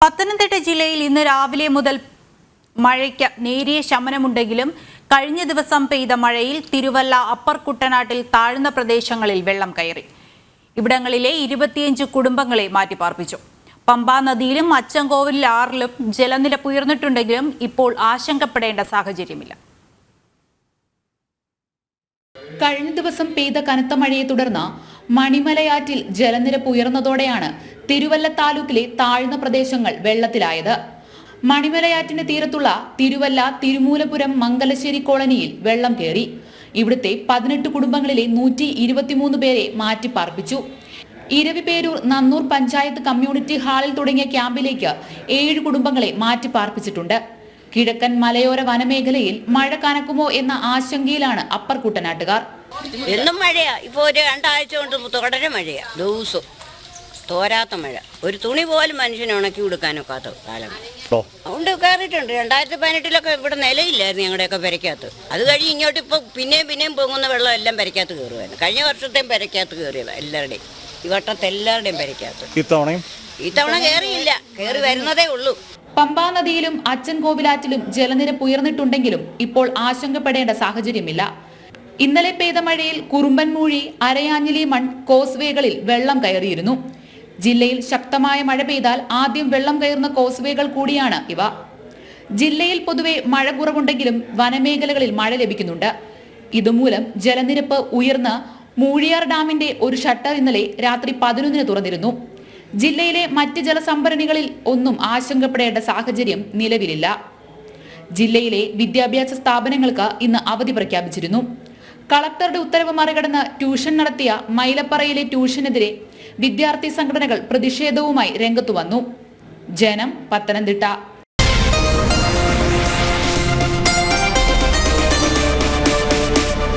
പത്തനംതിട്ട ജില്ലയിൽ ഇന്ന് രാവിലെ മുതൽ മഴയ്ക്ക് നേരിയ ശമനമുണ്ടെങ്കിലും കഴിഞ്ഞ ദിവസം പെയ്ത മഴയിൽ തിരുവല്ല അപ്പർ കുട്ടനാട്ടിൽ താഴ്ന്ന പ്രദേശങ്ങളിൽ വെള്ളം കയറി. ഇവിടങ്ങളിലെ 25 കുടുംബങ്ങളെ മാറ്റിപ്പാർപ്പിച്ചു. പമ്പാ നദിയിലും അച്ചൻകോവിൽ ആറിലും ജലനിരപ്പ് ഉയർന്നിട്ടുണ്ടെങ്കിലും ഇപ്പോൾ ആശങ്കപ്പെടേണ്ട സാഹചര്യമില്ല. കഴിഞ്ഞ ദിവസം പെയ്ത കനത്ത മഴയെ തുടർന്ന് മണിമലയാറ്റിൽ ജലനിരപ്പ് ഉയർന്നതോടെയാണ് തിരുവല്ല താലൂക്കിലെ താഴ്ന്ന പ്രദേശങ്ങൾ വെള്ളത്തിലായത്. മണിമലയാറ്റിന് തീരത്തുള്ള തിരുവല്ല തിരുമൂലപുരം മംഗലശ്ശേരി കോളനിയിൽ വെള്ളം കയറി. ഇവിടുത്തെ 18 കുടുംബങ്ങളിലെ 123 പേരെ മാറ്റിപ്പാർപ്പിച്ചു. ഇരവിപേരൂർ നന്നൂർ പഞ്ചായത്ത് കമ്മ്യൂണിറ്റി ഹാളിൽ തുടങ്ങിയ ക്യാമ്പിലേക്ക് 7 കുടുംബങ്ങളെ മാറ്റിപ്പാർപ്പിച്ചിട്ടുണ്ട്. കിഴക്കൻ മലയോര വനമേഖലയിൽ മഴ കനക്കുമോ എന്ന ആശങ്കയിലാണ് അപ്പർ കുട്ടനാട്ടുകാർ. എന്നും മഴയാ. ഇപ്പൊ ഒരു 2 ആഴ്ച കൊണ്ട് തുടരെ മഴയാ. ദിവസവും തോരാത്ത മഴ. ഒരു തുണി പോലും മനുഷ്യനെ ഉണക്കി കൊടുക്കാനൊക്കാത്ത കാലം. അതുകൊണ്ട് കയറിയിട്ടുണ്ട്. 2018 ഇവിടെ നിലയില്ലായിരുന്നു ഞങ്ങളുടെയൊക്കെ പെരക്കകത്ത്. അത് കഴിഞ്ഞ് ഇങ്ങോട്ട് ഇപ്പൊ പിന്നെയും പൊങ്ങുന്ന വെള്ളം എല്ലാം പെരക്കകത്ത് കയറുമായിരുന്നു. കഴിഞ്ഞ വർഷത്തെയും പെരക്കകത്ത് കയറിയതാണ് എല്ലാവരുടെയും. ഈ വട്ടത്തെ എല്ലാവരുടെയും പെരക്കകത്ത്. ഇത്തവണ കയറിയില്ല, കയറി വരുന്നതേ ഉള്ളൂ. പമ്പാ നദിയിലും അച്ചൻകോവിലാറ്റിലും ജലനിരപ്പ് ഉയർന്നിട്ടുണ്ടെങ്കിലും ഇപ്പോൾ ആശങ്കപ്പെടേണ്ട സാഹചര്യമില്ല. ഇന്നലെ പെയ്ത മഴയിൽ കുറുമ്പൻമൂഴി, അരയാഞ്ഞിലി മൺ കോസ്വേകളിൽ വെള്ളം കയറിയിരുന്നു. ജില്ലയിൽ ശക്തമായ മഴ പെയ്താൽ ആദ്യം വെള്ളം കയറുന്ന കോസ്വേകൾ കൂടിയാണ് ഇവ. ജില്ലയിൽ പൊതുവെ മഴ കുറവുണ്ടെങ്കിലും വനമേഖലകളിൽ മഴ ലഭിക്കുന്നുണ്ട്. ഇതുമൂലം ജലനിരപ്പ് ഉയർന്ന് മൂഴിയാർ ഡാമിന്റെ ഒരു ഷട്ടർ ഇന്നലെ രാത്രി 11-ന് തുറന്നിരുന്നു. ജില്ലയിലെ മറ്റ് ജലസംഭരണികളിൽ ഒന്നും ആശങ്കപ്പെടേണ്ട സാഹചര്യം നിലവിലില്ല. ജില്ലയിലെ വിദ്യാഭ്യാസ സ്ഥാപനങ്ങൾക്ക് ഇന്ന് അവധി പ്രഖ്യാപിച്ചിരുന്നു. കളക്ടറുടെ ഉത്തരവ് മറികടന്ന് ട്യൂഷൻ നടത്തിയ മൈലപ്പറയിലെ ട്യൂഷനെതിരെ വിദ്യാർത്ഥി സംഘടനകൾ പ്രതിഷേധവുമായി രംഗത്തു വന്നു. ജനം, പത്തനംതിട്ട.